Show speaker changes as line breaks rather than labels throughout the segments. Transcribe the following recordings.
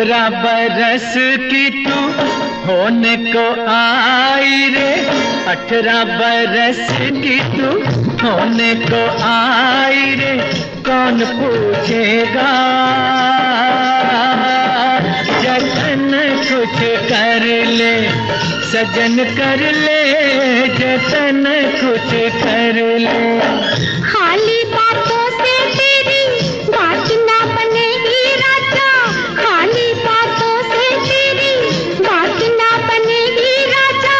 18 बरस की तू होने को आई रे, 18 बरस की तू होने को आई रे, कौन पूछेगा जतन कुछ कर ले, सजन कर ले जतन कुछ कर ले।
खाली बातों से तेरी बात ना बनेगी राजा, खाली बातों से तेरी बात ना बनेगी राजा,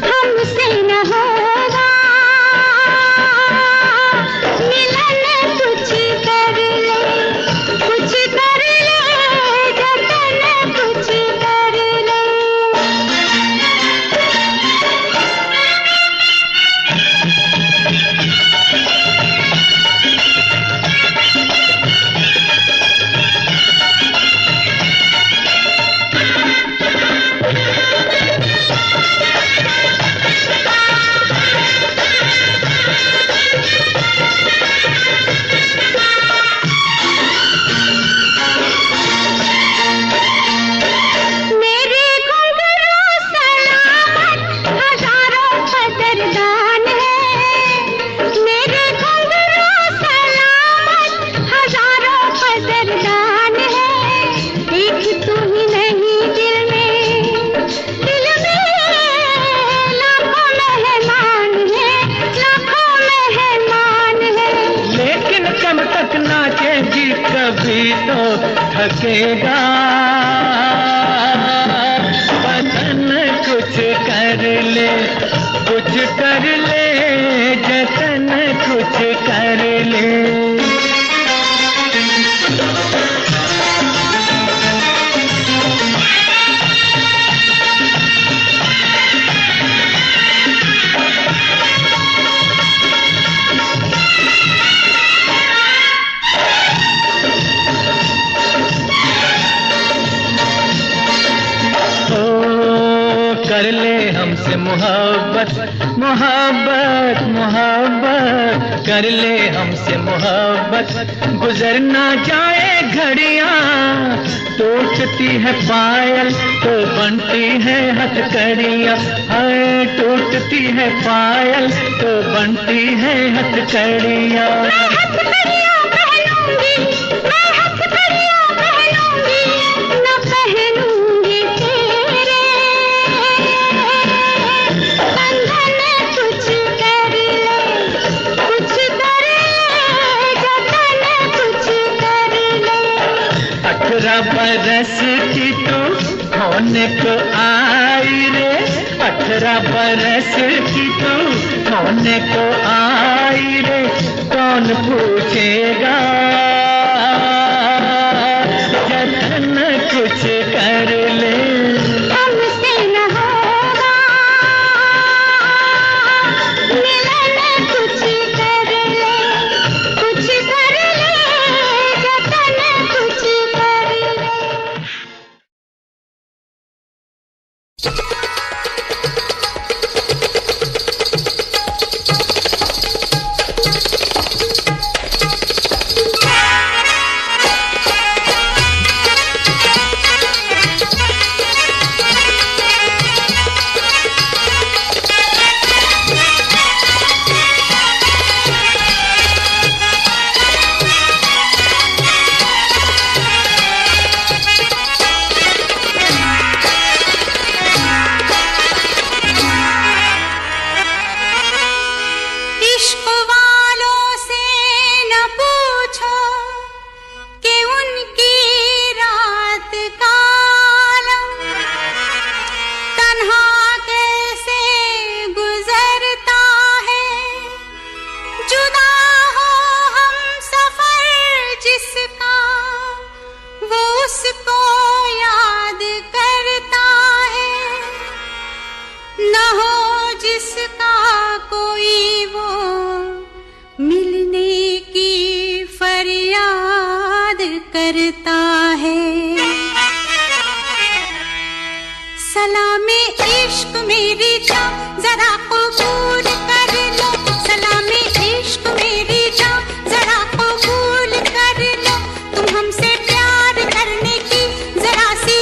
हमसे न होगा मिलन, कुछ कर ले, कुछ कर ले जतन कुछ कर ले।
कभी तो थकेगा बदन, कुछ कर ले, कुछ कर ले जतन कुछ कर ले। कर ले हमसे मोहब्बत, मोहब्बत, मोहब्बत, कर ले हमसे मोहब्बत, गुजर ना जाए घड़ियां, टूटती है पायल तो बनती है हथकड़ियां, हाय टूटती है पायल तो बनती है हथकड़ियां। बरस की तू होने को आई रे, 18 बरस की तू होने को आई रे, कौन पूछेगा जतन कुछ कर ले।
हमसे न होगा मिलन, कुछ कर ले, कुछ कर ले जतन कुछ कर ले। सलामे इश्क मेरी जान जरा कबूल कर लो, सलामे इश्क मेरी जान जरा कबूल कर लो, तुम हमसे प्यार करने की जरा सी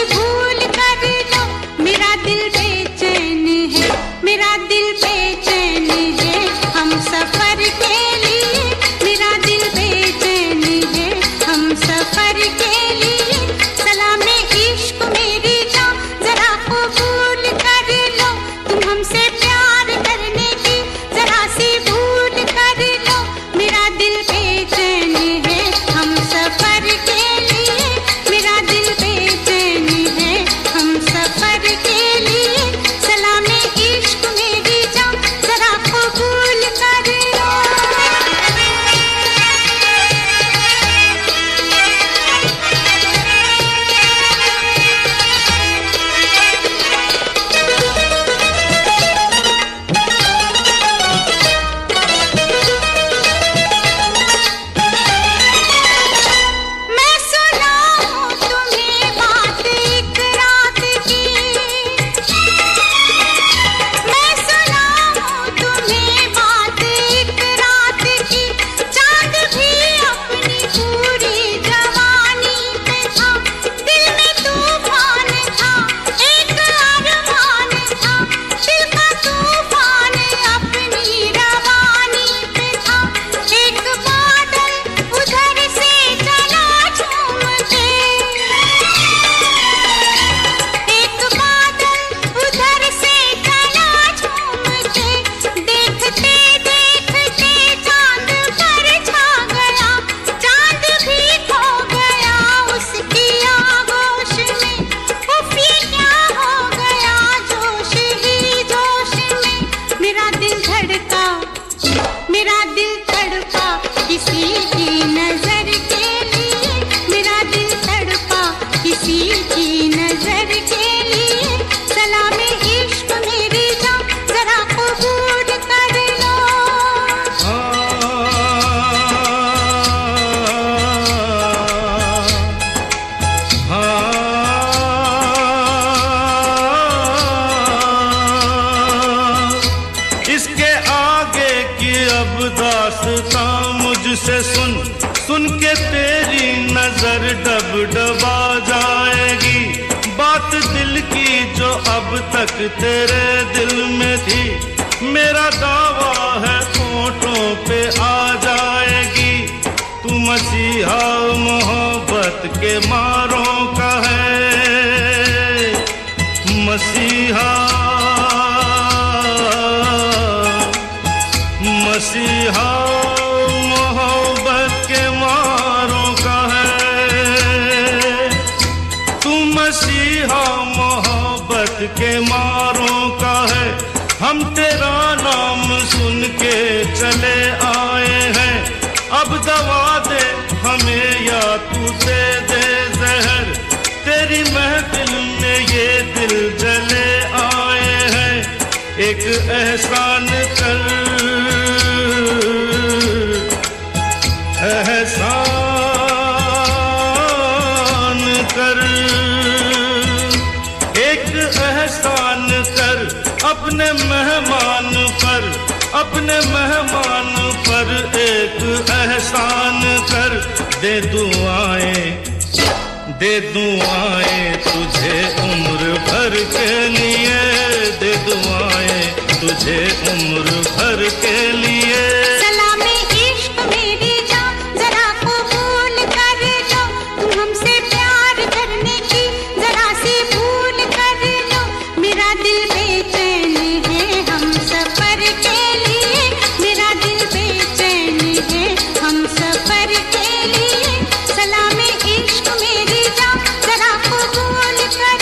तेरी नजर डबडबा जाएगी। बात दिल की जो अब तक तेरे दिल में थी, मेरा दावा है होठों पे आ जाएगी। तू मसीहा मोहब्बत के मारों का है, मसीहा मसीहा मोहब्बत के मारों का है। तू मसीहा मोहब्बत के मारों का है। हम तेरा नाम सुन के चले आए हैं। अब दवा दे हमें या तू दे दे जहर। तेरी महफिल में ये दिल जले आए हैं। एक एहसान कर, एहसान कर, एक एहसान कर अपने मेहमान पर, अपने मेहमान पर एक एहसान कर। दे दुआएं तुझे उम्र भर के लिए, दे दुआएं तुझे उम्र भर के लिए।
सलामी इश्क मेरी जान जरा कबूल कर लो, तुम हमसे प्यार करने की जरा सी भूल कर लो। मेरा दिल बेचैन है हम सफर के लिए, मेरा दिल बेचैन है हम सफर के लिए। सलामी इश्क मेरी जान जरा कबूल कर।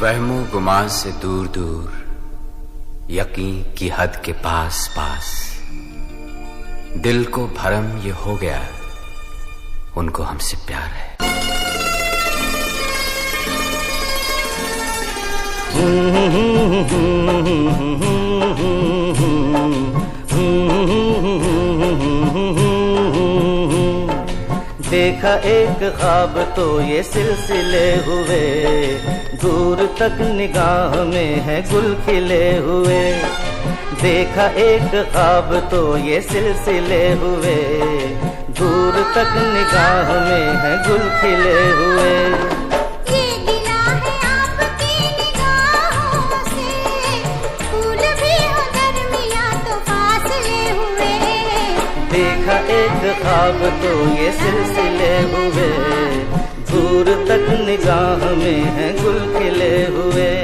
वहमो गुमान से दूर दूर, यकीन की हद के पास पास, दिल को भरम ये हो गया, उनको हमसे प्यार है।
देखा एक ख्वाब तो ये सिलसिले हुए, दूर तक निगाह में है गुल खिले हुए। देखा एक ख्वाब तो ये सिलसिले हुए, दूर तक निगाह में है गुल खिले हुए।
ये गिला है आपकी निगाहों से, फूल भी हो दरमियां तो फासले हुए।
देखा एक ख्वाब तो ये सिलसिले हुए, दूर तक निगाह में है गुल खिले हुए।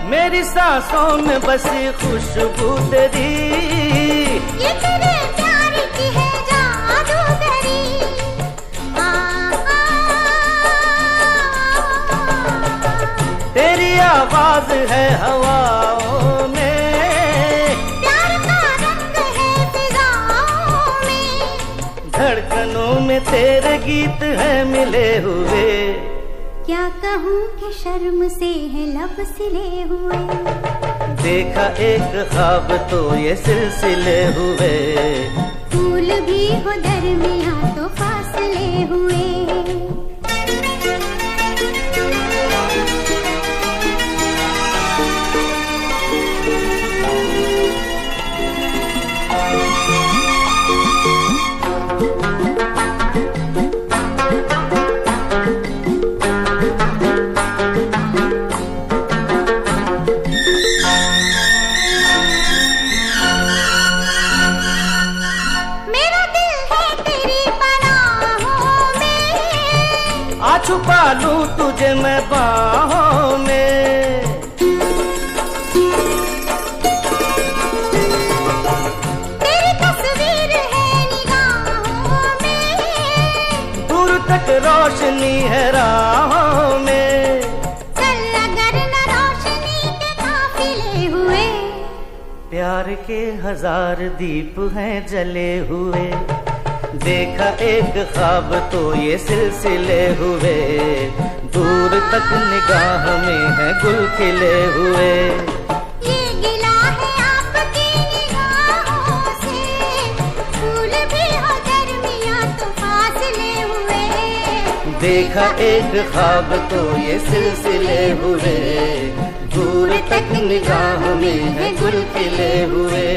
मेरी सांसों में बसी खुशबू तेरी,
ये तेरे प्यार की है जादूगरी।
तेरी आवाज है हवाओं में,
प्यार का रंग है फिजाओं में।
धड़कनों में तेरे गीत है मिले हुए।
क्या कहूँ कि शर्म से है लब सिले हुए।
देखा एक ख्वाब तो ये सिलसिले हुए,
फूल भी हो दरमियां तो फासले हुए।
छुपा लूं तुझे मैं बाहों में,
तेरी तस्वीर है निगाहों में।
दूर तक रोशनी है राहों में।
चल अगर न रोशनी के काफिले हुए।
प्यार के 1000 दीप हैं जले हुए। देखा एक ख्वाब तो ये सिलसिले हुए, दूर तक निगाह में है गुल खिले हुए।
ये गिला है आपकी निगाहों से, फूल भी हो दरमियां तो फासले हुए।
देखा एक ख्वाब तो ये सिलसिले हुए, दूर तक निगाह में है गुल खिले हुए।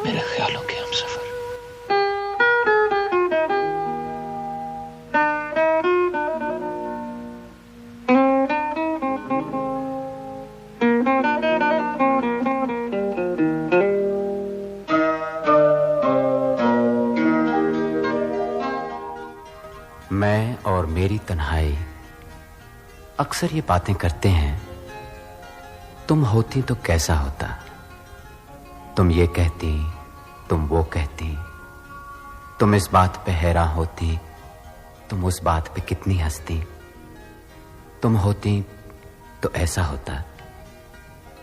मेरे ख्यालों के हमसफर।
मैं और मेरी तन्हाई अक्सर ये बातें करते हैं, तुम होती तो कैसा होता। तुम ये कहती, तुम वो कहती, तुम इस बात पे हैरान होती, तुम उस बात पे कितनी हंसती। तुम होती तो ऐसा होता,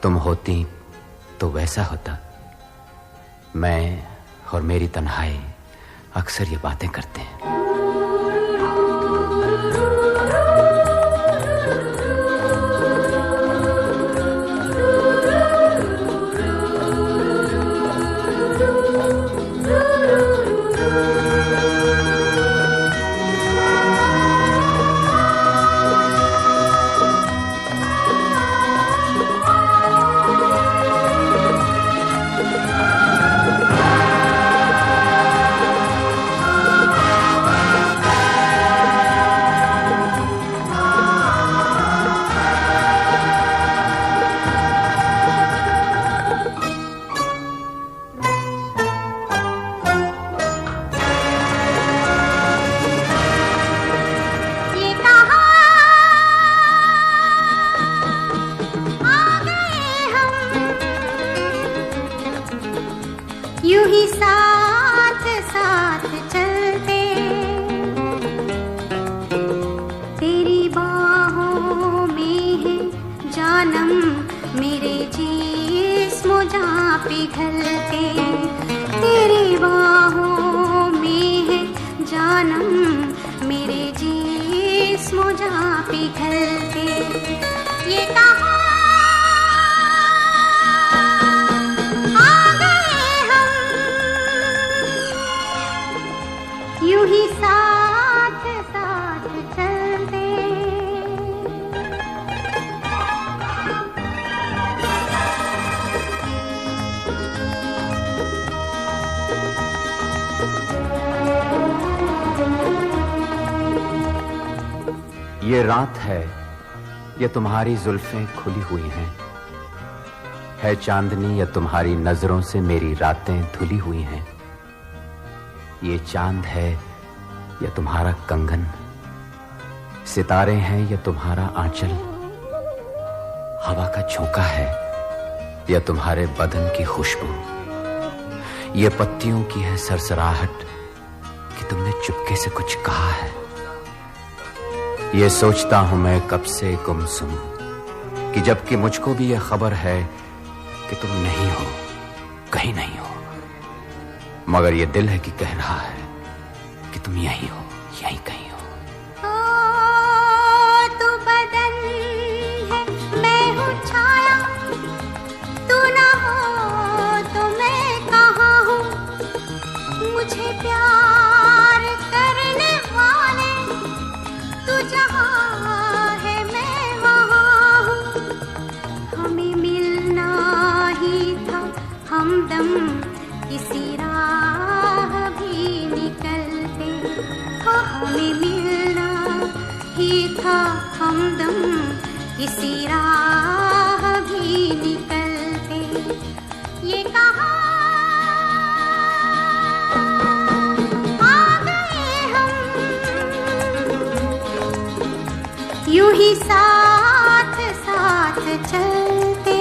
तुम होती तो वैसा होता। मैं और मेरी तन्हाई अक्सर ये बातें करते हैं।
यूं ही साथ साथ चलते, तेरी बाहों में है जानम मेरे जिस्म जहाँ पिघलते, तेरी बाहों में है जानम मेरे जिस्म जहाँ पिघलते। ये कहाँ आ गए हम, यूं ही साथ साथ चलते।
ये रात है, ये तुम्हारी जुल्फें खुली हुई हैं, है चांदनी या तुम्हारी नजरों से मेरी रातें धुली हुई हैं। ये चांद है या तुम्हारा कंगन, सितारे हैं या तुम्हारा आंचल, हवा का झोंका है या तुम्हारे बदन की खुशबू, ये पत्तियों की है सरसराहट कि तुमने चुपके से कुछ कहा है। ये सोचता हूं मैं कब से गुमसुम कि जबकि मुझको भी यह खबर है कि तुम नहीं हो, कहीं नहीं हो, मगर ये दिल है कि कह रहा है कि तुम यहीं हो, यहीं कहीं हो।
तू बदन है, मैं हूँ छाया, तू ना हो तो मैं कहाँ हूँ। मुझे प्यार करने वाले तू जहाँ है मैं वहाँ हूँ। हमें मिलना ही था हमदम किसी राह भी निकलते, हाँ हमें मिलना ही था हमदम किसी राह भी निकलते। ये कहाँ आ गए हम, यूं ही साथ साथ चलते।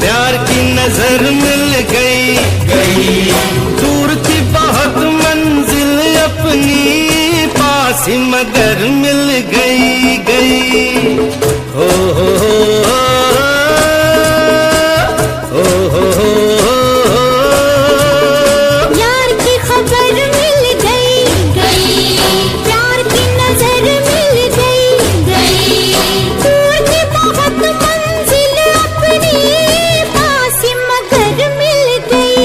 प्यार की नजर मिल गई दूर थी बहुत मंजिल अपनी पास ही मगर मिल गई हो
यार की खबर मिल गई प्यार की नजर मिल गई दूर थी बहुत मंजिल अपनी पास ही मगर मिल गई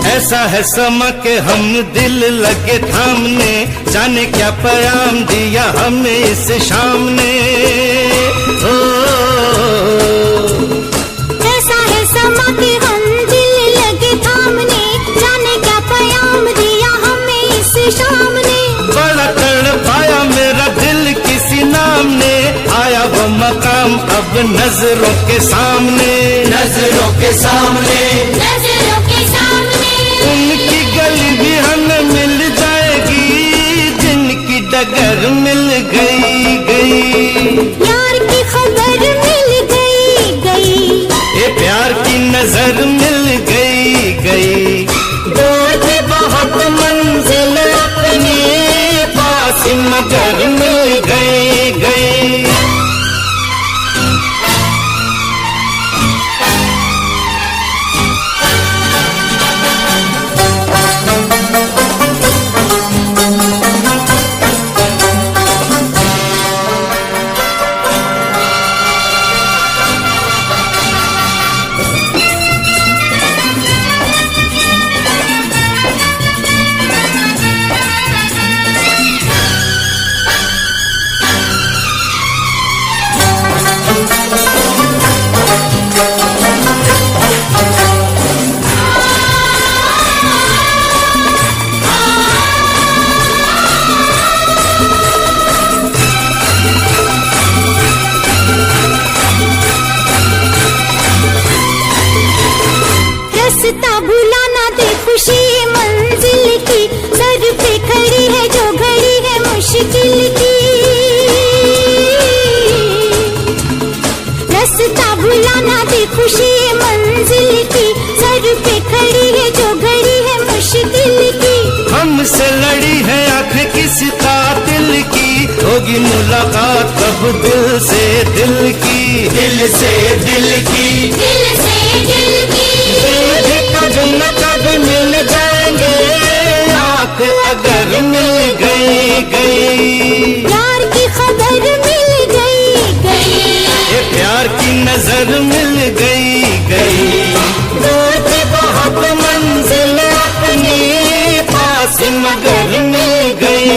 ऐसा है समा के हम दिल लगे थामने जाने क्या पैगाम दिया हमें इस शाम ने
ऐसा है समा के हम दिल लगे थामने जाने क्या पैगाम दिया हमें इस शाम ने
बड़ा तड़पाया मेरा दिल किसी नाम ने आया वो मकाम अब नजरों के सामने उनकी गली भी हमें मिल जाएगी जिनकी डगर मिल गई
यार की खबर मिल गई
ये प्यार की नजर मिल गई दूर थी बहुत मंजिल अपनी पास ही मगर मिल गई
रास्ता भुलाना दे खुशी मंजिल की सर पे खड़ी है जो घड़ी है मुश्किल की रास्ता भुलाना दे खुशी मंजिल की सर पे खड़ी है जो घड़ी है मुश्किल की
हमसे लड़ी है आंखें किसी कातिल की होगी मुलाकात कब दिल से दिल की कभी न कभी मिल जाएंगे आंख अगर मिल गई
यार की खबर मिल गई
ये प्यार की नजर मिल गई दूर थी बहुत मंजिल अपनी पास ही मगर मिल गई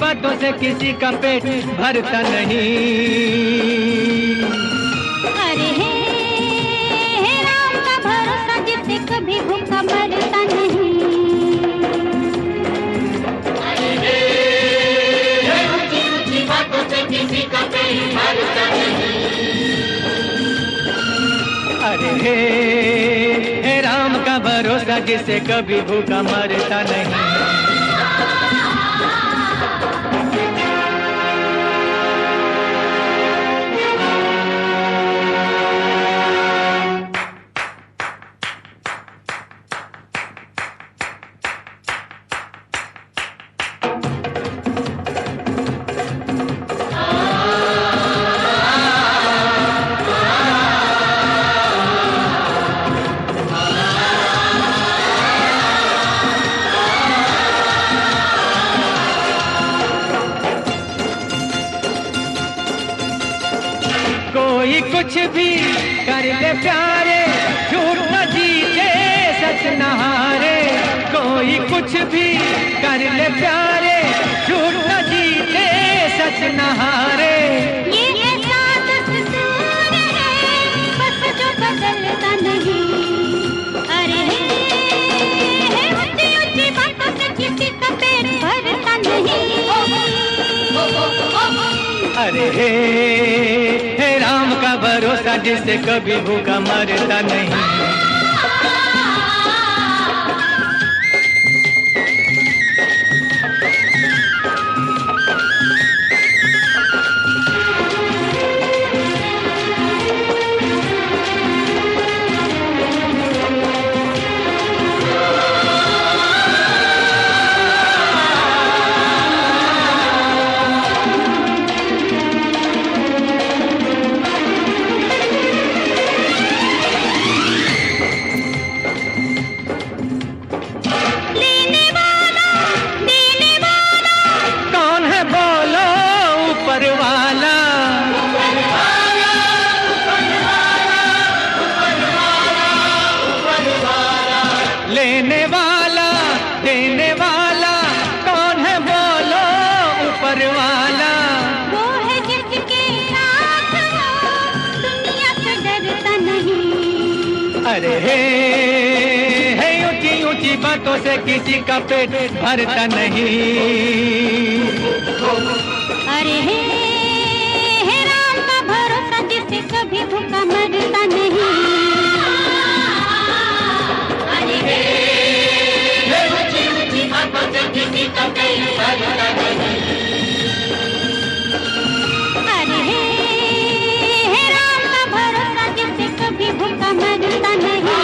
बातों से किसी का पेट भरता नहीं।
अरे हे राम का भरोसा जिससे कभी भूखा मरता नहीं।
अरे हे राम का भरोसा जिसे कभी भूखा मरता नहीं। कोई कुछ भी कर ले प्यारे, झूठ न जीते सच न हारे। कोई कुछ भी कर ले प्यारे, झूठ न जीते सच न हारे।
ये ऐसा दस्तूर है बस जो बदलता नहीं। अरे ऊंची ऊंची बातों से किसी का पेट भरता नहीं।
अरे हे राम का भरोसा जिससे कभी भूखा मरता नहीं। लेने वाला देने वाला कौन है बोलो ऊपर वाला।
वो है जिसके साथ हो दुनिया से डरता नहीं।
अरे हे ऊंची ऊंची बातों से किसी का पेट भरता नहीं।
अरे हे राम का भरोसा जिससे कभी भूखा मरता नहीं। अरे हे राम का भरोसा जिससे कभी भूखा मरता नहीं।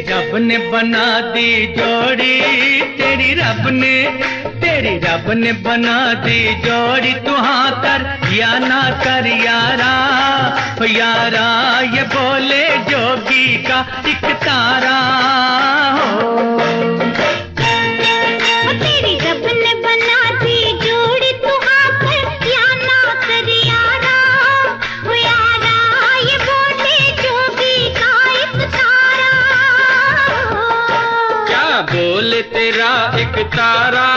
रब ने बना दी जोड़ी, तेरी रब ने बना दी जोड़ी। तू हाँ कर या ना कर यारा, यारा ये बोले जोगी का एक तारा हो।
तेरी रब ने बना दी जोड़ी, तू हाँ कर या ना कर यारा, यारा ये बोले जोगी का एक तारा।
क्या बोले तेरा एक तारा,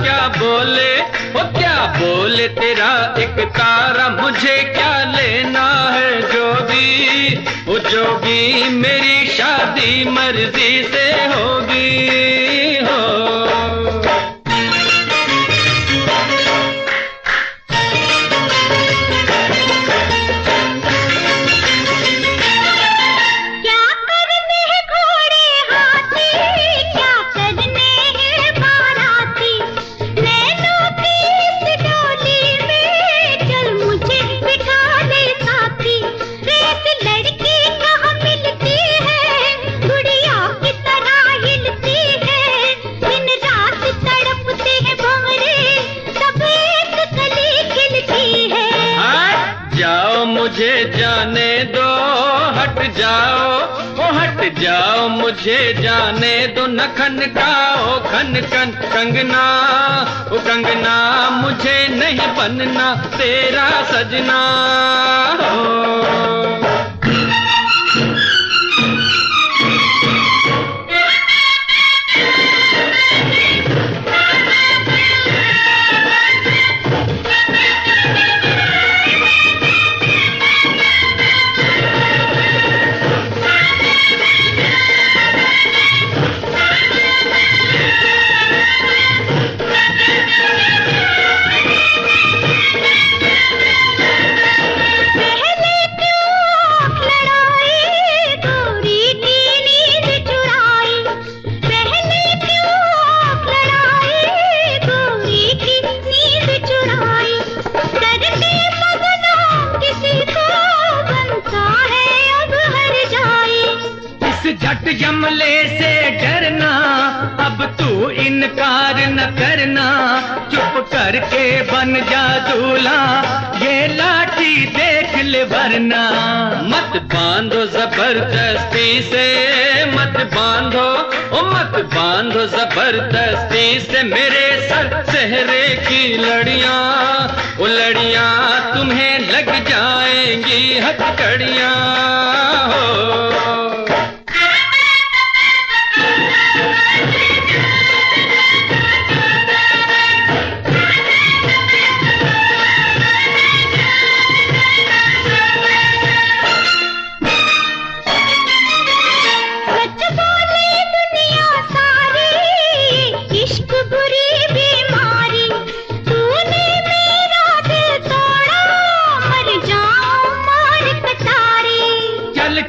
क्या बोले वो क्या बोले तेरा एक तारा। मुझे क्या लेना है जोगी, वो जोगी मेरी शादी मर्जी से होगी हो।
क्या करने हैं घोड़े हाथी, क्या करने हैं बाराती।
जाओ, ओ हट जाओ, मुझे जाने दो न खन का ओ खन खन। कंगना ओ कंगना, मुझे नहीं बनना तेरा सजना हो। झट जमले से डरना, अब तू इनकार न करना, चुप करके बन जा दूल्हा, ये लाठी देख ले वरना। मत बांधो जबरदस्ती से, मत बांधो ओ मत बांधो जबरदस्ती से मेरे सर सेहरे की लड़ियां, ओ लड़ियां तुम्हें लग जाएंगी हथकड़ियां हो।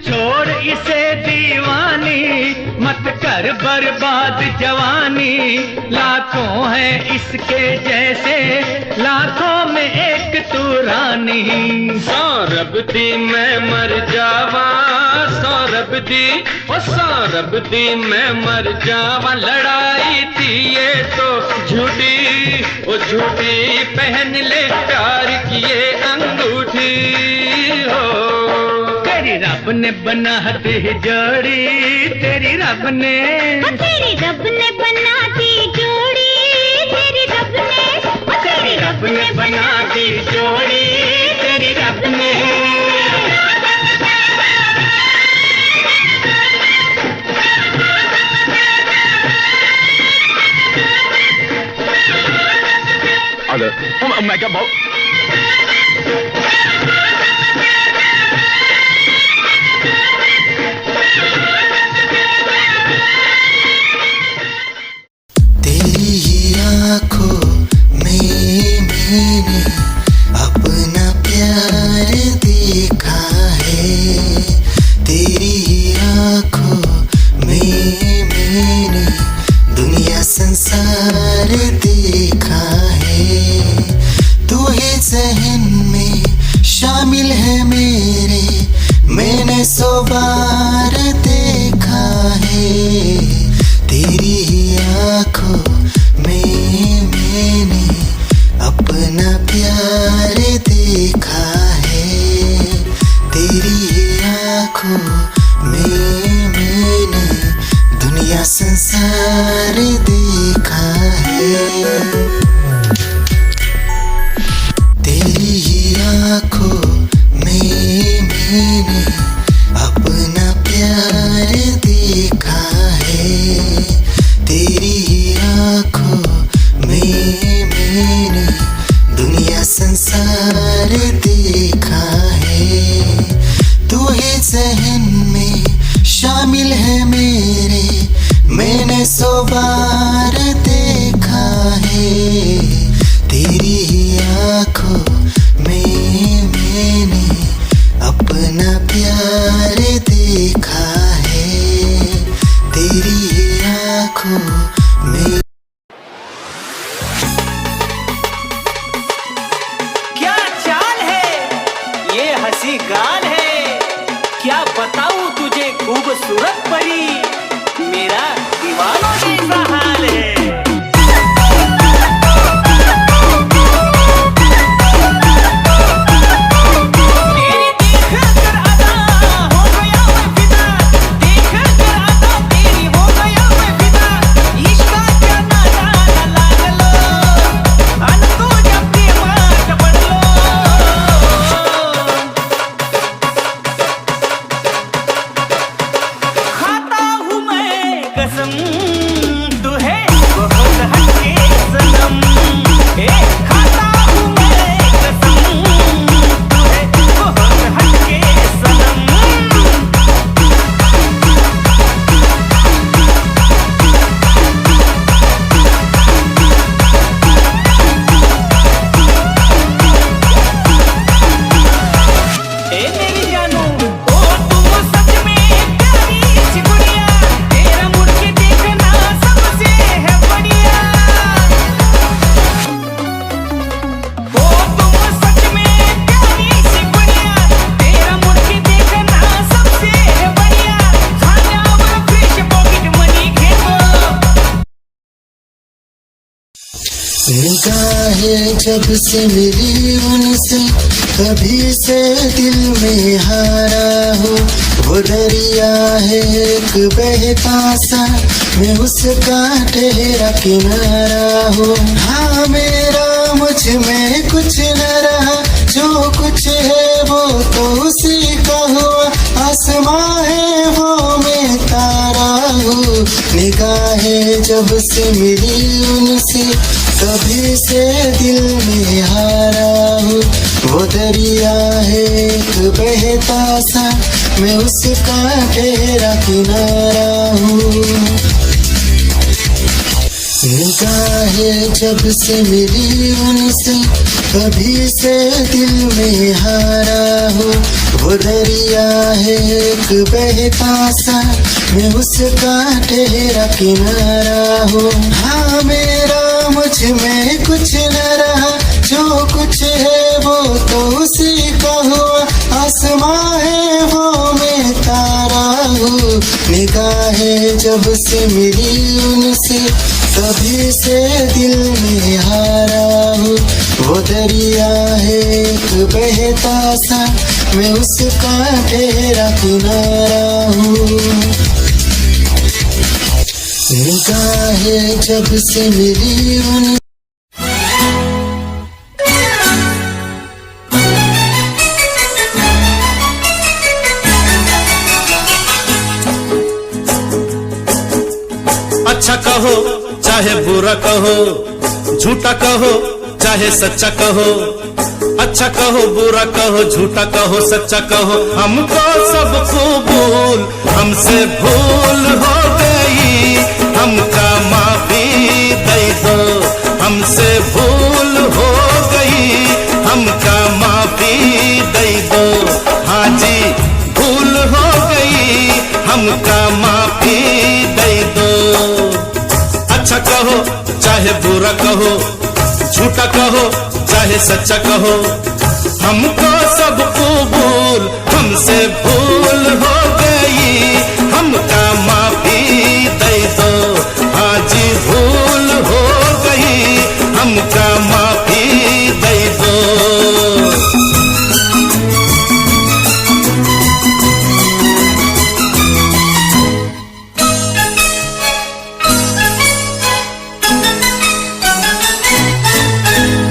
छोड़ इसे दीवानी, मत कर बर्बाद जवानी, लाखों है इसके जैसे, लाखों में एक तू रानी। सौरभ दी मैं मर जावा, सौरभ दी ओ सौरभ दी मैं मर जावा, लड़ाई थी ये तो झूठी ओ झूठी, पहन ले प्यार की ये अंगूठी हो। तेरी रब ने बना दी जोड़ी, तेरी रब ने बना दी जोड़ी, तेरी रब ने बना दी जोड़ी, तेरी रब ने।
Alter, oh mein Gott,
आँखों में मैंने अपना प्यार देखा है, तेरी आँखों में मैंने दुनिया संसार देखा है। तू ही ज़हन में शामिल है मेरे, मैंने 100 बार देखा है, तेरी आँखों मैंने अपना प्यार देखा है, तेरी आँखों में मैंने दुनिया संसार देखा है। तेरी आँखों में मैंने अपना प्यार देखा है, तेरी आँखों में मैंने दुनिया संसार देखा है। तू ही ज़हन में शामिल है मेरे, मैंने 100 बार देखा है, तेरी आँखों में मैंने अपना प्यार देखा है, तेरी आँखों में।
क्या चाल है ये हंसी गाल है, क्या बताऊं तुझे खूबसूरत परी, मेरा दीवानों जैसा हाल है।
निगाहें जब से मिली उनसे तभी से दिल में हारा हो। वो दरिया है एक बहता सा, मैं उसका ठहरा किनारा हो। हाँ मेरा मुझ में कुछ न रहा, जो कुछ है वो तो उसी का हुआ। आसमां है वो मैं तारा हूँ। निगाहें जब से मिली उनसे तभी से दिल में हारा हूँ। वो दरिया है एक बहता सा, मैं उसका ठहरा किनारा हूँ। निगाहें जब से मिली उनसे तभी से दिल में हारा हूँ। वो दरिया है एक बहता सा, मैं उसका ठहरा किनारा हूँ। हाँ मेरा मुझ में कुछ न रहा, जो कुछ है वो तो उसी का हुआ। आसमां है वो मैं तारा हूँ। निगाहें जब से मिली उनसे तभी से दिल में हारा हूँ। वो दरिया है एक बहता सा, मैं उसका ठहरा किनारा हूँ। निगाहें जब से मिली उन
अच्छा कहो चाहे बुरा कहो, झूठा कहो चाहे सच्चा कहो। अच्छा कहो बुरा कहो, झूठा कहो सच्चा कहो, हमको सब कबूल। हमसे भूल हो गई, हमका माफी दे दो। हमसे भूल हो गई, हमका माफी दे दो। हाँ जी भूल हो गई, हमका माफी दे दो। अच्छा कहो चाहे बुरा कहो, झूठा कहो चाहे सच्चा कहो, हमको सब कबूल। हमसे भूल हो गई, हमका माफी दे दो। हाँ जी भूल हो गई, हमका माफी दे दो।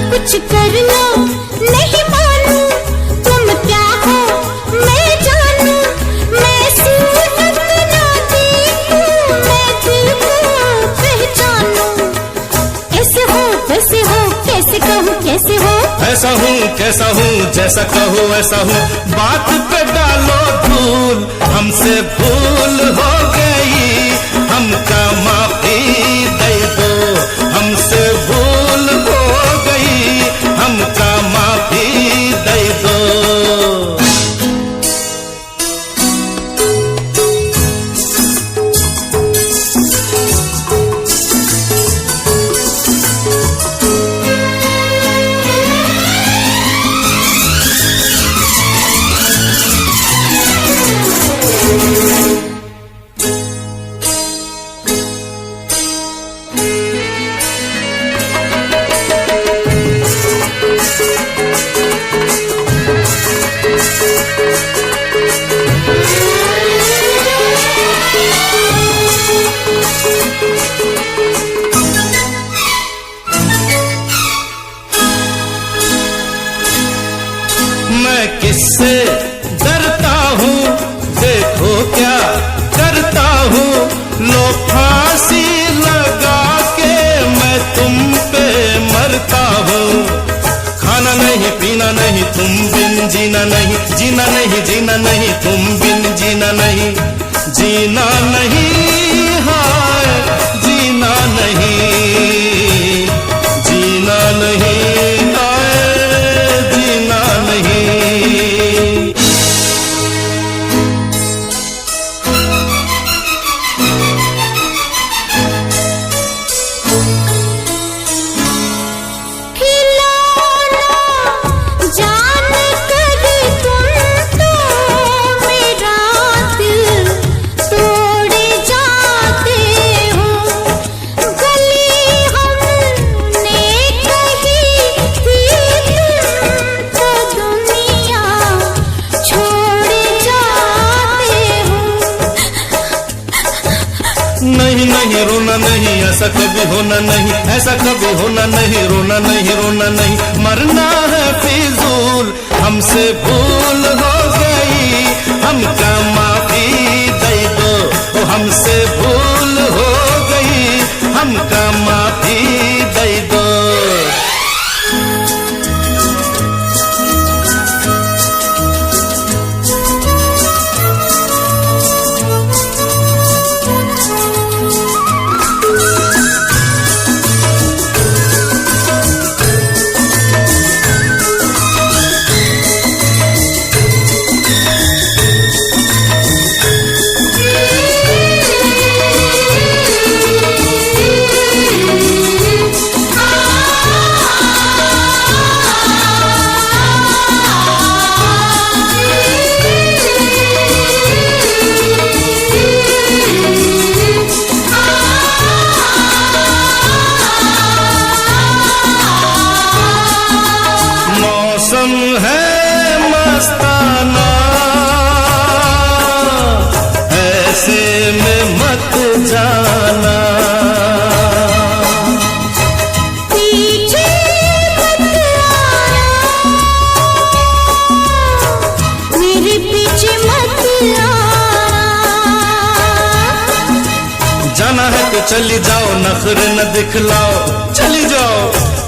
कुछ कर लो नहीं मानू, तुम क्या हो मैं जानू। मैं सूरत ना देखूं, मैं दिल को पहचानूं। ऐसे हो वैसे हो, कैसे कहूँ कैसे हो।
ऐसा हूँ कैसा हूँ, जैसा कहो ऐसा हूँ। बात पे डालो धूल, हमसे भूल हो गई, हमका माफी दे दो। हमसे भूल हो गई, हमका माफी दे दो। मैं किससे डरता हूँ, देखो क्या करता हूँ। लो फांसी लगा के मैं तुम पे मरता हूँ। खाना नहीं पीना नहीं तुम बिन जीना नहीं, जीना नहीं जीना नहीं तुम बिन जीना नहीं, जीना नहीं हाय जीना नहीं, जीना नहीं हाय जीना नहीं।
खिलौना जान कर तुम तो मेरा दिल तोड़े
नहीं नहीं रोना नहीं, ऐसा कभी होना नहीं, ऐसा कभी होना नहीं, रोना नहीं रोना नहीं, मरना है फिजूल, हमसे भूल हो गई, हमका माफी दे दो, हमसे भूल हो गई, हमका माफी दे दो। मौसम है मस्ताना, ऐसे में मत जाना,
पीछे मत आना, मेरे पीछे मत आना।
जाना है तो चली जाओ, नखरे न दिखलाओ, चली जाओ।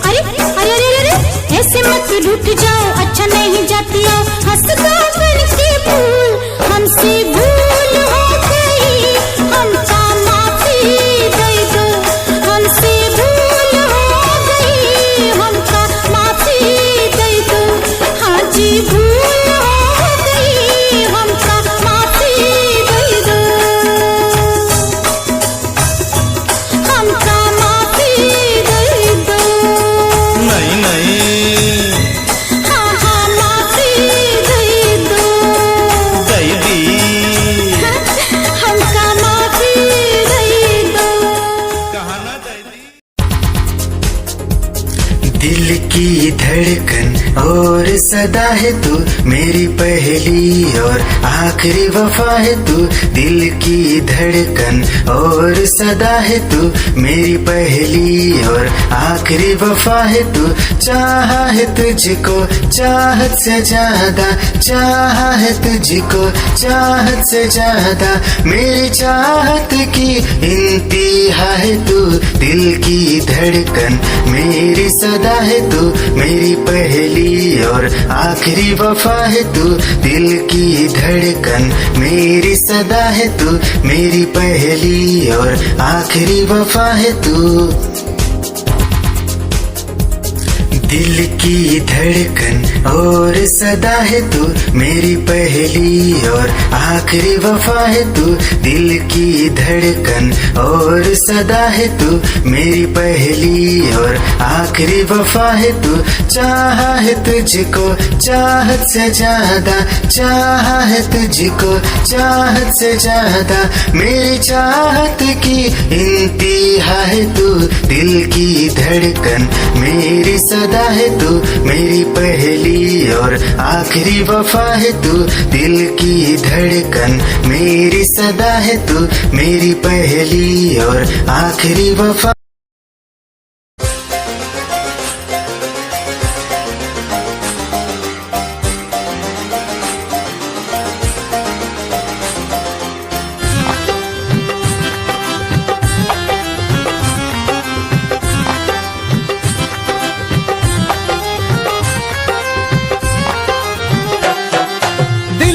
अरे अरे अरे अरे ऐसे मत रुक जाओ, अच्छा नहीं जाती आओ, हंसता करके भूल, हमसे भूल हो गई, हमका माफी दे दो, हमसे भूल हो गई, हमका माफी दे दो, हाँ जी भूल हो गई, हमका माफी दे दो, हमका माफी दे दो।
नहीं नहीं
हाँ हाँ माफी दे दो,
दे दी,
हमका माफी दे दो।
कहा ना दे दी।
दिल की धड़कन और सदा है तू, मेरी पहली और आखिरी वफा है तू, दिल की धड़कन और सदा है तू, मेरी पहली और आखिरी वफा है तू, चाहा है तुझको चाहत से ज्यादा, चाहा है तुझको चाहत से ज्यादा, मेरी चाहत की इंतहा है तू, दिल की धड़कन मेरी सदा है तू, मेरी पहली और आखिरी वफा है तू, दिल की धड़कन मेरी सदा है तू, मेरी पहली और आखिरी वफा है तू। दिल की धड़कन और सदा है तू, मेरी पहली और आखिरी वफा है तू, दिल की धड़कन और सदा है तू, मेरी पहली और आखिरी वफा है तू, चाहा है तुझको चाहत से ज्यादा, चाहा है तुझको चाहत से ज्यादा, मेरी चाहत की इंतहा है तू, दिल की धड़कन मेरी सदा है तू, मेरी पहली और आखिरी वफा है तू, दिल की धड़कन मेरी सदा है तू, मेरी पहली और आखिरी वफा।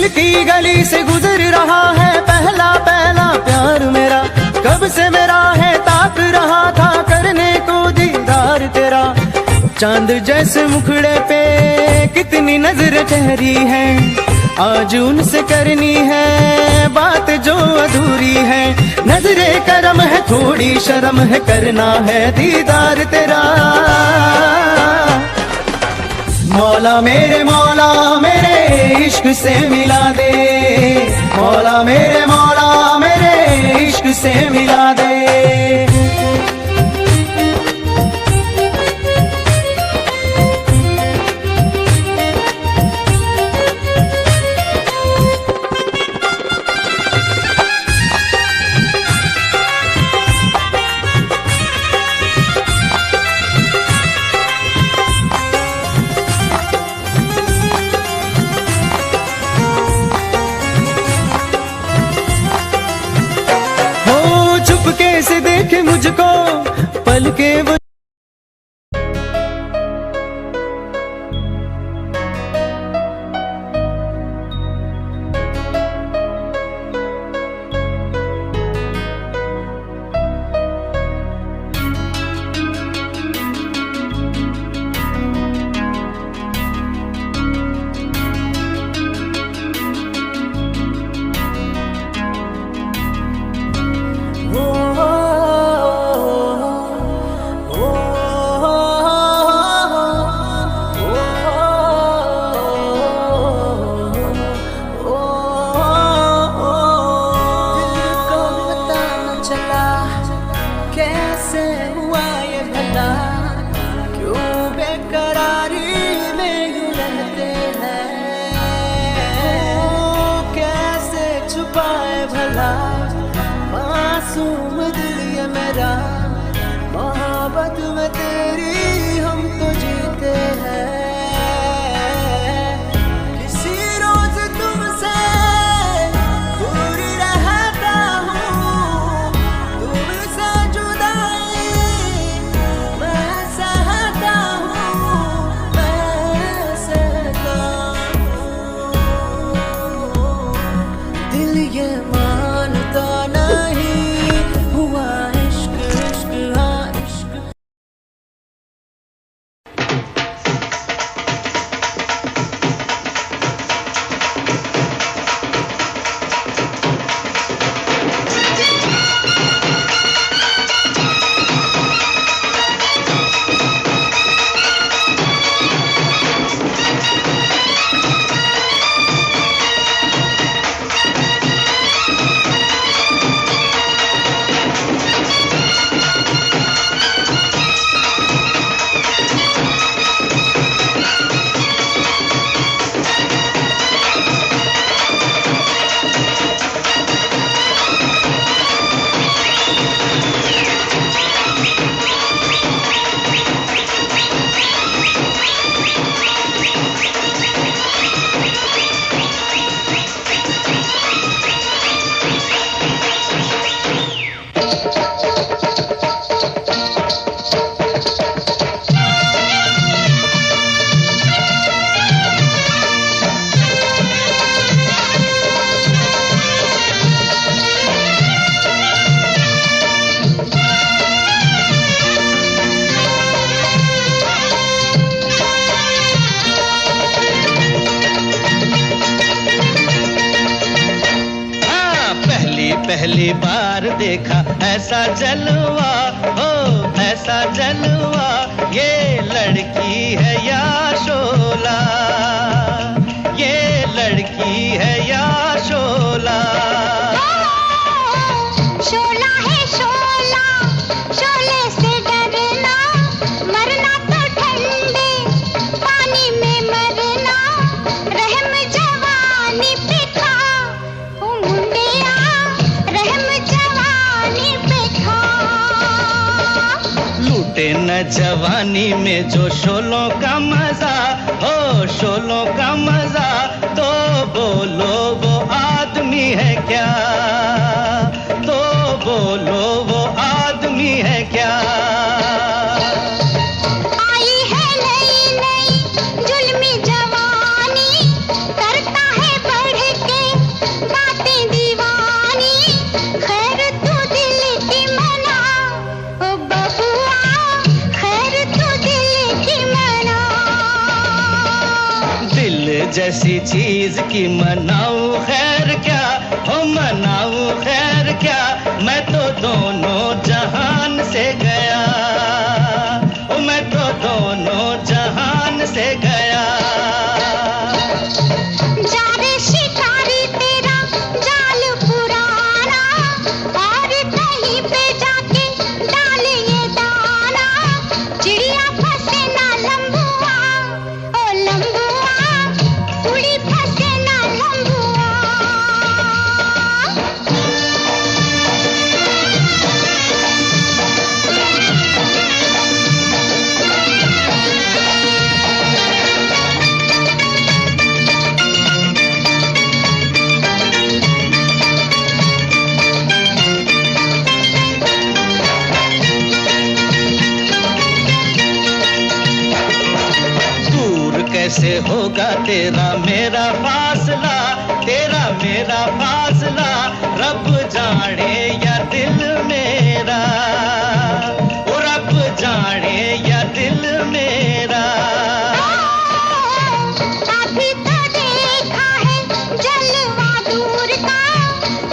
की गली से गुजर रहा है पहला पहला प्यार मेरा, कब से मेरा है ताक रहा था करने को दीदार तेरा, चांद जैसे मुखड़े पे कितनी नजर ठहरी है, आज उनसे करनी है बात जो अधूरी है, नजरे करम है थोड़ी शर्म है करना है दीदार तेरा, मौला मेरे इश्क से मिला दे, मौला मेरे इश्क से मिला दे। चुपके से देखे मुझको पल के वो मासूम दिल ये मेरा, मोहब्बत में तेरी हम तो जीते हैं। किसी रोज तुमसे दूर रहता हूँ, तुमसे जुदाई मैं सहता हूँ, मैं सहता हूँ। दिल ये मानता नहीं हुआ इश्क, इश्क हाँ इश्क।
पहली बार देखा ऐसा जलवा, हो ऐसा जलवा, ये लड़की है या शोला, ये लड़की है या शोला।
शोला है शोला, शोले से डरना, मरना तो ठंडे पानी में मरना, रहम जवानी पे खा ओ मुंडिया, रहम जवानी पे खा।
लूटे न जवानी में जो शोलों का मजा, हो शोलों का मजा, तो बोलो वो आदमी है क्या, तो बोलो वो आदमी है क्या।
आई है नई नई जुल्मी जवानी, करता है बढ़ के बातें दीवानी, खैर तू दिल की मना ओ बबुआ, खैर तू दिल की मना।
दिल जैसी चीज की मनाऊं खैर क्या, हो मनाऊं खैर क्या, मैं तो दोनों जहान से गया, ओ मैं तो दोनों जहान से गया।
जा रे शिकारी तेरा जाल पुराना, और कहीं पे जाके डाल ये दाना, चिड़िया फंसे ना लंबुआ ओ लंबुआ, उड़ी फंसे ना लंबुआ।
कैसे होगा तेरा मेरा फासला, तेरा मेरा फासला, रब जाने या दिल मेरा, ओ रब जाने या दिल मेरा।
अभी तो देखा है जलवा दूर का,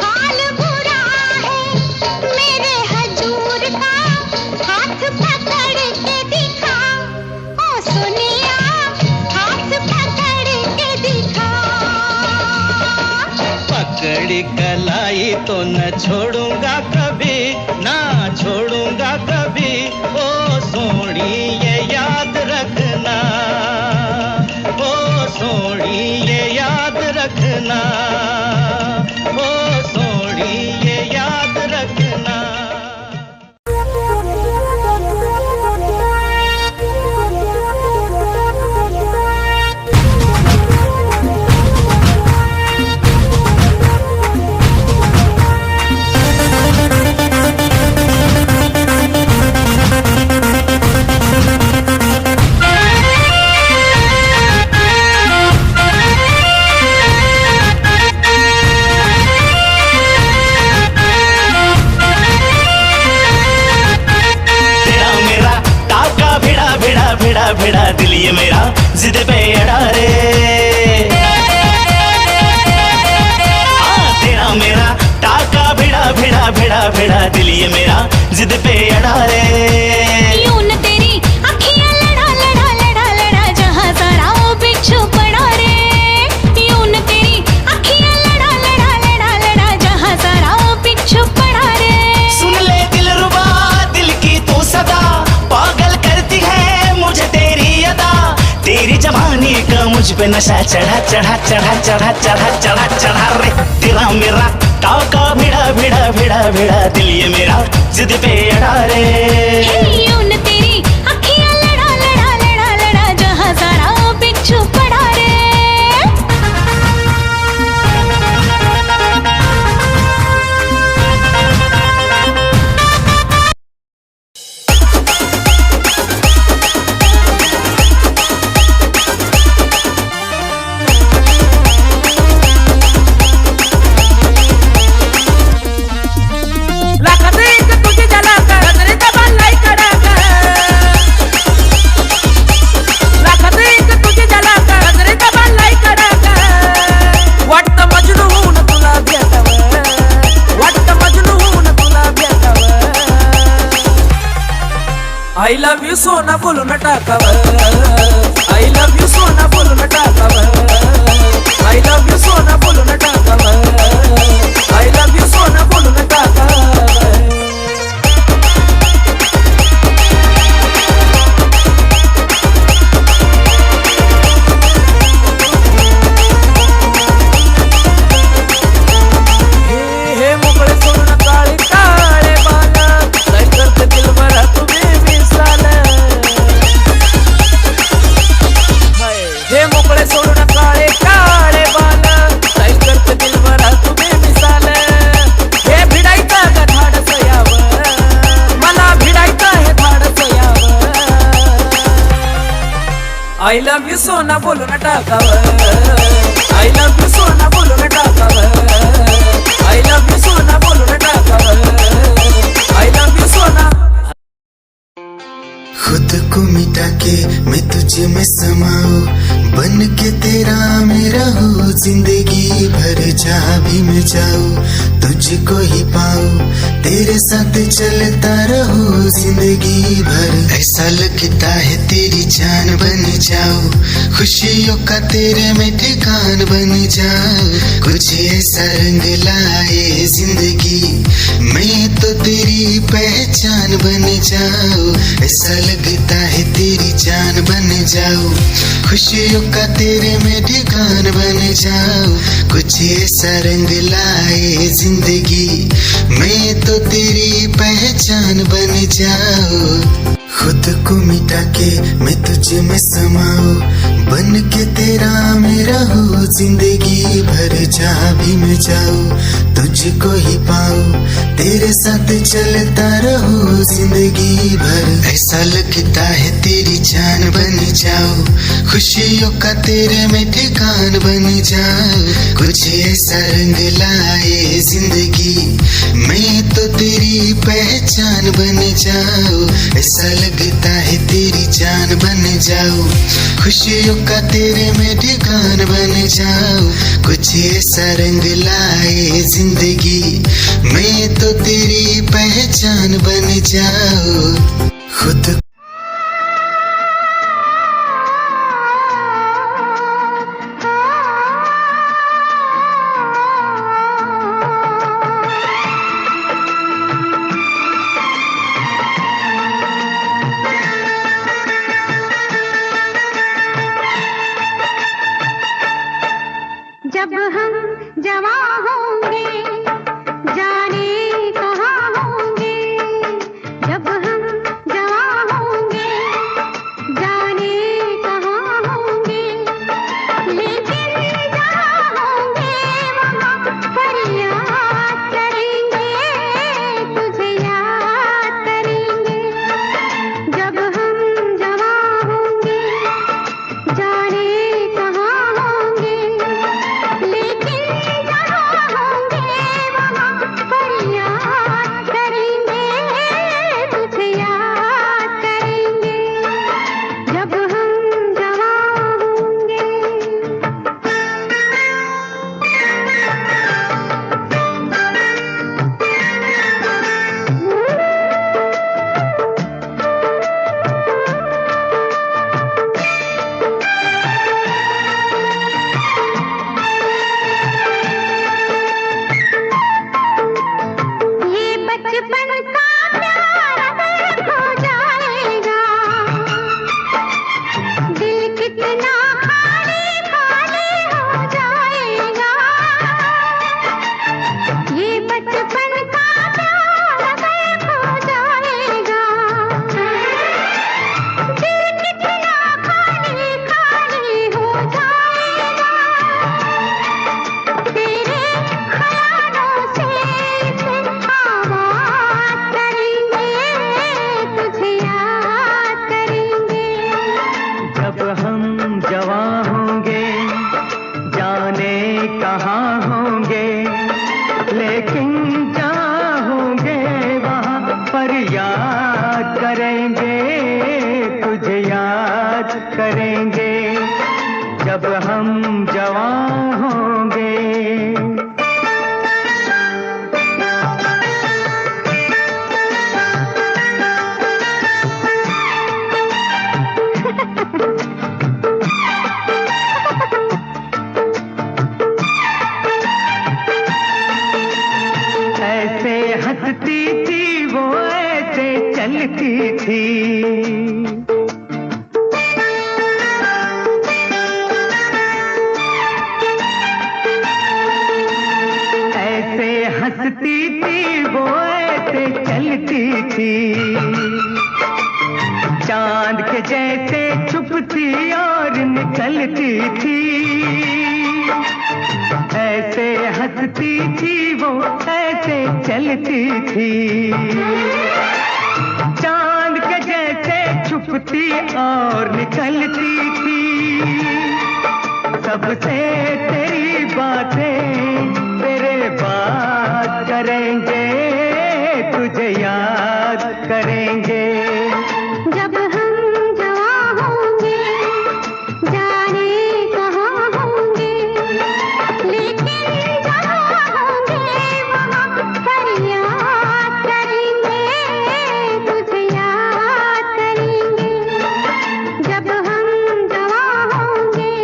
हाल बुरा है मेरे हजूर का, हाथ पकड़ के दिखा, ओ सोनिया हाथ पकड़ के दिखा।
पकड़ी कलाई तो न छोड़ूंगा कभी, ना छोड़ूंगा कभी, ओ सोनी ये याद रखना, ओ सोनी ये याद रखना, ओ सोनी ये याद रखना।
भिड़ा दिल ये मेरा जिद पे अड़ा रे, तेरा मेरा टाका भिड़ा दिल ये मेरा जिद पे अड़ा रे।
यूं न तेरी अखियां लड़ा जहां सारा वो बिच्छू पड़ा रे, यूं न तेरी अखियां लड़ा जहां सारा वो बिच्छू पड़ा रे।
सुन ले दिलरुबा दिल की तू सदा, पागल करती है मुझे तेरी अदा, तेरी जवानी का मुझ पे नशा चढ़ा रे। तेरा मेरा टाका भिड़ा दिल ये मेरा जिद पे अड़ा रे।
यूं न तेरी अखियां लड़ा जहां सारा वो बिच्छू पड़ा रे।
I love you सोना बोलो न टाकावर, I love you सोना बोलो न टाकावर, I love you सोना बोलो न टाकावर, I love you सोना बोलो न टाकावर। हे मोकळे सोडून काळे काळे बाला, काय करते दिल भरा तुम्ही मिसाल। हे मोकळे सोडून काळे काळे बाला, काय करते दिल भरा तुम्ही मिसाल। हे भिडायचं का धाडस यावं, मला भिडायचं हे धाडस यावं। I love you सोना बोलू न टाकावर, I love you सोना बोलू न टाकावर, I love you सोना बोलू न टाकावर, I love you सोना।
खुद को मिटा के मैं तुझे में समाऊं, बन के तेरा मेरा हो जिंदगी भर, जहाँ भी मैं जाऊं तुझको ही पाऊं, तेरे साथ चलता रहूं जिंदगी भर। ऐसा लगता है तेरी जान बन जाऊं, खुशियों का तेरे में ठिकान बन जाऊं, कुछ ऐसा रंग लाए जिंदगी, मैं तो तेरी पहचान बन जाऊं। ऐसा लगता है तेरी जान बन जाऊं, खुशियों का तेरे में ठिकान बन जाऊं, कुछ ऐसा रंग लाए जिंदगी, मैं तो तेरी पहचान बन जाऊं। खुद को मिटा के मैं तुझ में समाऊं, बन के तेरा मेरा हो जिंदगी भर। जहाँ भी मैं जाऊं तुझको ही पाऊं, तेरे साथ चलता रहो जिंदगी भर। ऐसा लगता है तेरी जान बन जाऊं, खुशियों का तेरे में ठिकान बन जाऊं। कुछ ऐसा रंग लाए जिंदगी, मैं तो तेरी पहचान बन जाऊं। ऐसा लगता है तेरी जान बन जाऊं, खुशियों का तेरे में ठिकान बन जाऊं। कुछ ऐसा रंग लाए जिंदगी, मैं तो तेरी पहचान बन जाऊं। खुद
जब हम जवां होंगे जाने कहाँ होंगे, जब हम जवां होंगे जाने कहाँ होंगे। लेकिन जहाँ होंगे वहाँ फरियाद करेंगे, तुझे याद करेंगे। जब हम जवां होंगे जाने कहाँ होंगे, लेकिन जहाँ होंगे वहाँ फरियाद करेंगे, तुझे याद करेंगे। जब हम जवां होंगे। ये बचपन का प्यार अगर खो जाएगा, दिल कितना खाली खाली हो जाएगा। ये बचपन का प्यार अगर खो जाएगा, दिल कितना खाली खाली हो जाएगा। तेरे ख्यालों से आवाज़ करेंगे, तुझे याद करेंगे।
जब हम जवां होंगे जाने कहाँ होंगे, लेकिन जहाँ होंगे वहाँ पर याद करेंगे, तुझे याद करेंगे। जब हम जवां होंगे। ऐसे हंसती थी वो, ऐसे चलती थी। ऐसे हंसती थी वो, ऐसे चलती थी। चांद के जैसे छुपती और निकलती थी। ऐसे हंसती थी वो, ऐसे चलती थी। चांद के जैसे छुपती और निकलती थी। सबसे तेरी बातें तेरे बात करेंगे, तुझे याद करेंगे।
जब हम जवां होंगे जाने कहाँ होंगे, लेकिन जहाँ होंगे वहाँ फरियाद करेंगे, तुझे याद करेंगे। जब हम जवां होंगे।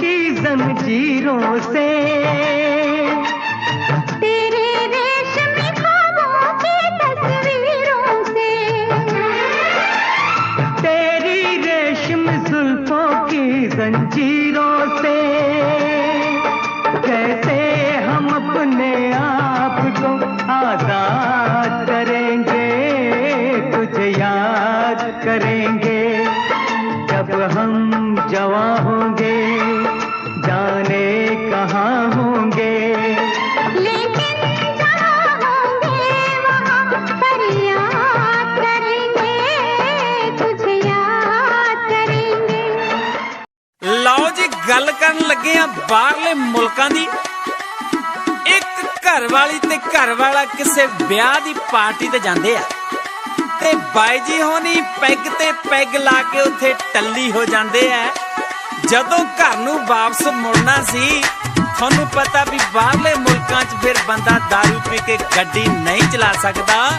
की जंजीरों से,
तेरे रेशमी ख्वाबों की तस्वीरों से,
तेरी रेशम जुल्फों की जंजीरों से, कैसे हम अपने आप को आजाद करेंगे, तुझे याद करेंगे जब हम जवां होंगे, जाने कहाँ होंगे,
लेकिन जहाँ होंगे वहाँ फरियाद करेंगे, तुझे याद करेंगे।
ਲਓ ਜੀ ਗੱਲ ਕਰਨ ਲੱਗੇ ਆ ਬਾਹਰਲੇ ਮੁਲਕਾਂ ਦੀ। ਇੱਕ ਘਰ ਵਾਲੀ ਤੇ ਘਰ ਵਾਲਾ ਕਿਸੇ ਵਿਆਹ ਦੀ ਪਾਰਟੀ ਤੇ ਜਾਂਦੇ ਆ ਤੇ ਬਾਈ ਜੀ ਹੋਣੀ ਪੈਗ ਤੇ ਪੈਗ ਲਾ ਕੇ ਉੱਥੇ ਟੱਲੀ ਹੋ ਜਾਂਦੇ ਆ। ਜਦੋਂ ਘਰ ਨੂੰ ਵਾਪਸ ਮੁੜਨਾ ਸੀ, ਤੁਹਾਨੂੰ ਪਤਾ ਵੀ ਬਾਹਰਲੇ ਮੁਲਕਾਂ 'ਚ ਫਿਰ ਬੰਦਾ ਦਾਰੂ ਪੀ ਕੇ ਗੱਡੀ ਨਹੀਂ ਚਲਾ ਸਕਦਾ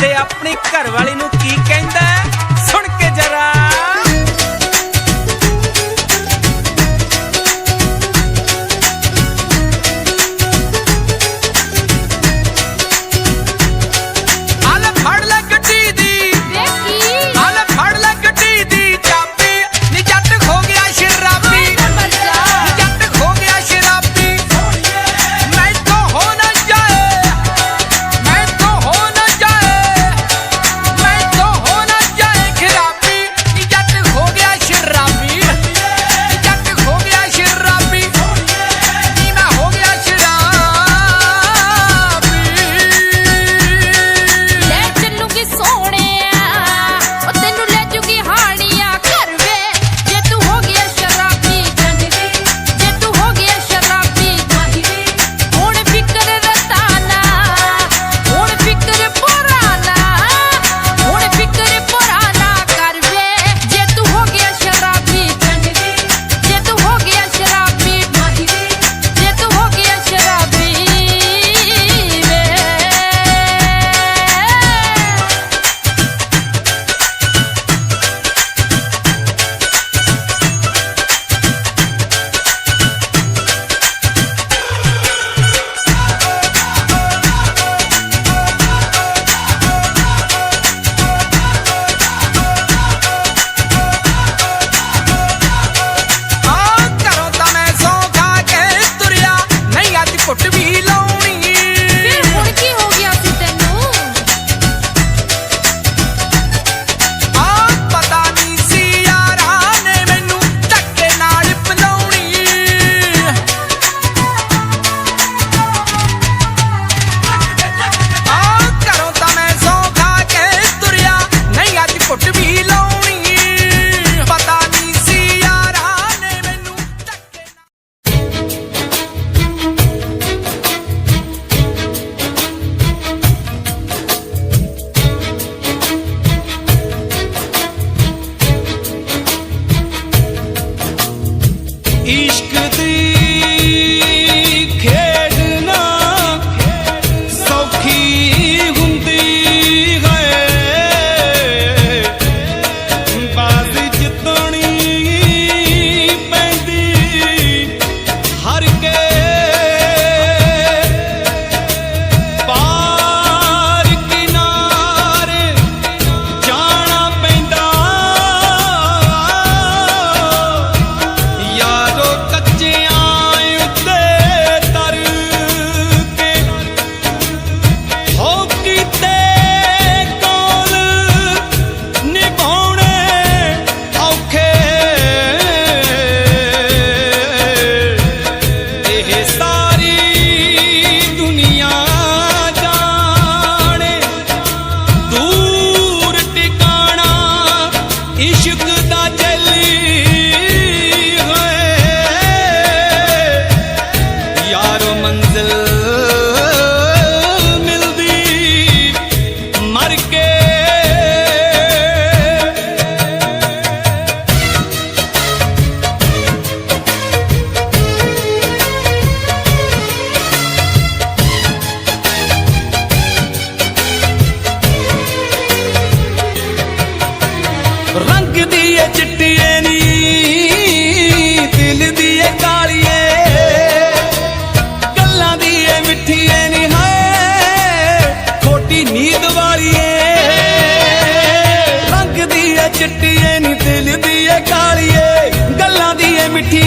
ਤੇ ਆਪਣੀ ਘਰ ਵਾਲੀ ਨੂੰ ਕੀ ਕਹਿੰਦਾ ਸੁਣ ਕੇ ਜਰਾ।
ਕੱਚਿਆਂ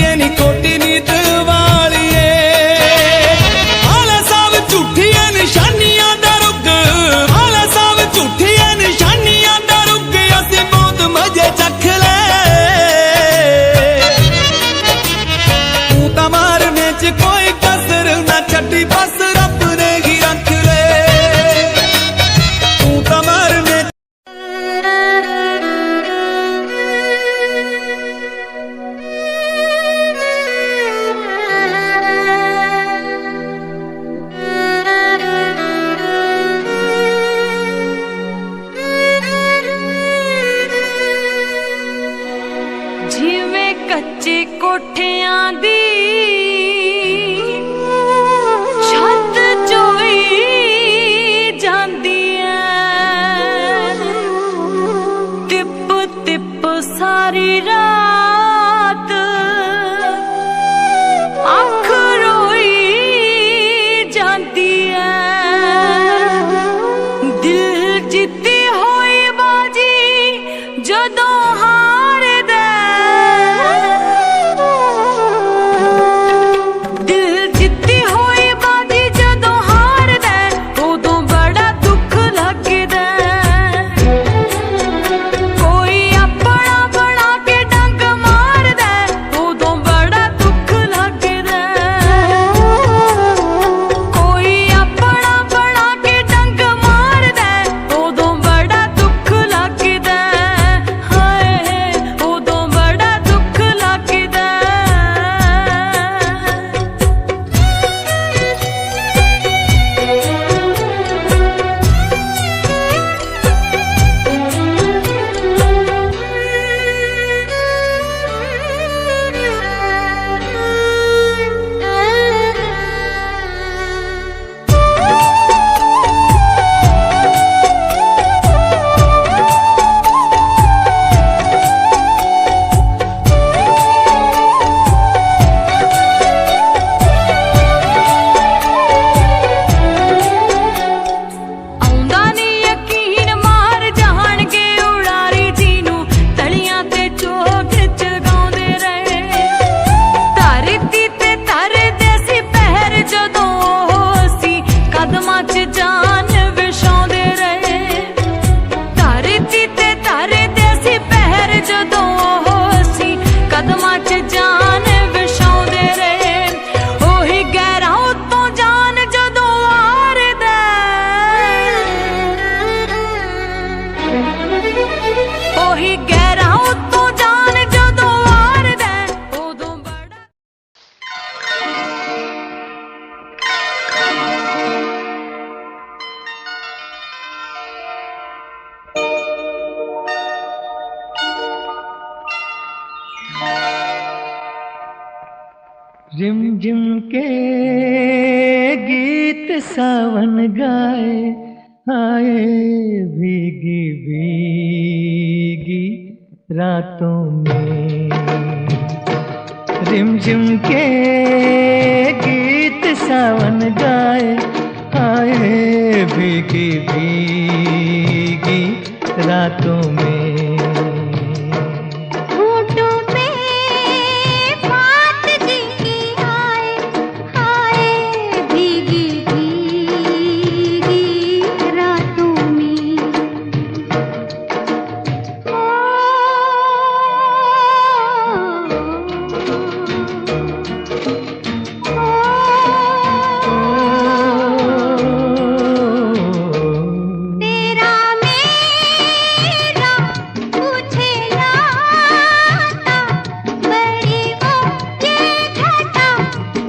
वालिए नी कोटी नीत वालिए आला साहब झूठियां निशानियां दा रुग आला साहब झूठियां निशानियां दा रुग असी बहुत मजे चख ले तू तां मारने च कोई कसर ना छड्डी बस रब ने ही रख ले तू तां मारने
ਜਿਵੇਂ ਕੱਚੇ ਕੋਠਿਆਂ ਦੀ ਛੱਤ ਚੋਈ ਜਾਂਦੀ ਐ ਟਿਪ ਟਿਪ ਸਾਰੀ ਰਾਤ ਅੱਖ ਰੋਈ ਜਾਂਦੀ ਐ ਦਿਲ ਜਿੱਤੀ ਹੋਈ ਬਾਜੀ ਜਦੋਂ ਹਾਰਦਾ ਦਿਲ ਜਿੱਤੀ ਹੋਈ ਬਾਜੀ ਜਦੋਂ ਹਾਰਦਾ ਉਦੋਂ ਬੜਾ ਦੁੱਖ ਲੱਗਦਾ ਕੋਈ ਆਪਣਾ ਬਣਾ ਕੇ ਡੰਗ ਮਾਰਦਾ ਉਦੋਂ ਬੜਾ ਦੁੱਖ ਲੱਗਦਾ ਕੋਈ ਆਪਣਾ ਬਣਾ ਕੇ ਡੰਗ ਮਾਰਦਾ ਉਦੋਂ ਬੜਾ ਦੁੱਖ ਲੱਗਦਾ ਹਾਏ ਉਦੋਂ ਬੜਾ ਦੁੱਖ ਲੱਗਦਾ ਆਉਂਦਾ ਨੀ ਯਕੀਨ ਮਾਰ ਜਾਣਗੇ ਉਡਾਰੀ ਜੀ ਨੂੰ ਤਲੀਆਂ ਤੇ ਚੋਗ ਚਗਾਉਂਦੇ ਰਹੇ ਧਰਤੀ ਤੇ ਧਰਦੇ ਸੀ ਪਹਿਰ ਜਦੋਂ ਉਹ ਸੀ ਕਦਮਾਂ 'ਚ ਜਾਨ ਵਿਛਾਉਂਦੇ ਰਹੇ ਧਰਤੀ ਤੇ ਧਰਦੇ ਸੀ ਪਹਿਰ ਜਦੋਂ ਉਹ ਸੀ ਕਦਮਾਂ 'ਚ ਜਾਨ ਵਿਛਾਉਂਦੇ ਰਹੇ ਉਹੀ ਗਹਿਰਾ ਉੱਤੋਂ ਜਾਨ ਜਦੋਂ ਵਾਰਦਾ ਉਹੀ ਗਹਿਰਾ ਉੱਤੋਂ ਜਾਨ ਜਦੋਂ ਵਾਰਦਾ ਉਦੋਂ ਬੜਾ
रिम झिम के गीत सावन गाए आए भीगी भीगी रातों में रिम झिम के गीत सावन गाए आए भीगी भीगी रातों में
होठों पे बात की आए आए भीगी भीगी रातों में तेरा मेरा पूछे लाता बड़ी वो ये घटा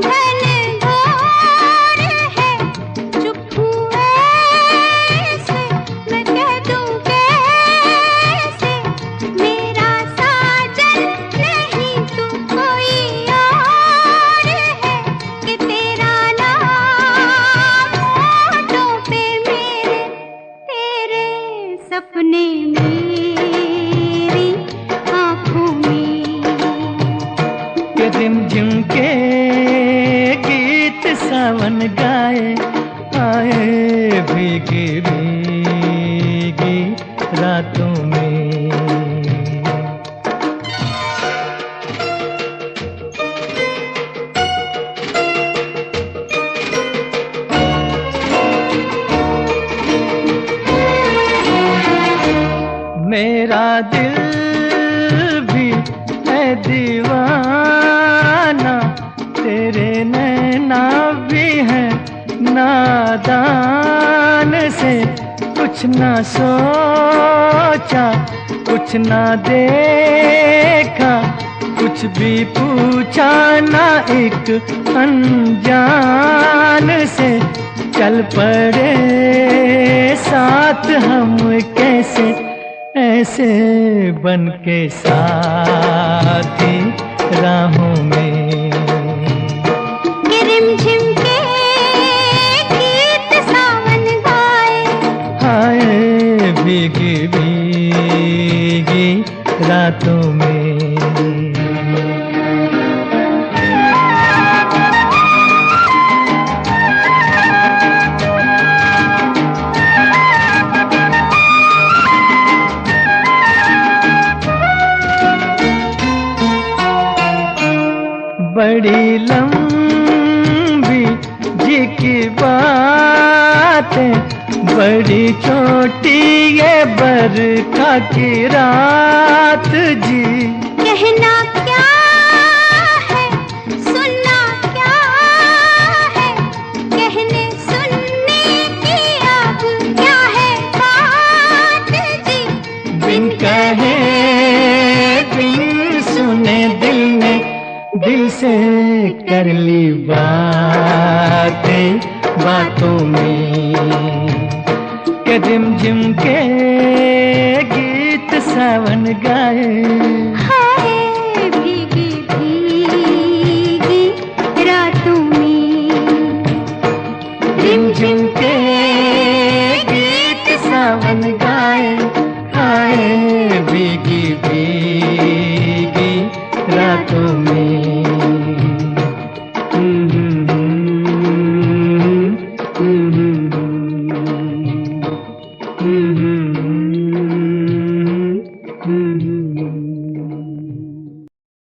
ढल घोर है चुप ऐसे मैं कह दूं कैसे मेरा साजन नहीं तू कोई और है कि तेरा नाम होठों पे मेरे तेरे सपने मेरी आँखों में
के रिम झिम के गीत सावन गाए आए भीगी भीगी रातों में दिल भी है दीवाना, तेरे नैना भी है नादान से कुछ ना सोचा, कुछ ना देखा, कुछ भी पूछा ना एक अनजान से। चल पड़े साथ हम कैसे, ऐसे बन के साथी राहों में।
रिमझिम के गीत सावन गाए,
हाय भीगी भीगी रातों में। बड़ी लंबी जी की बातें, बड़ी छोटी ये बरखा की रात जी।
कहना क्या है, सुनना क्या है, कहने सुनने की अब क्या है बात जी।
बिन कहे बिन सुने दिल ने दिल से कर ली बातें बातों में। के रिमझिम के गीत सावन गाए,
हाय भीगी भीगी रातों में।
रिमझिम के गीत सावन गाए, हाय भीगी भीगी रातों में।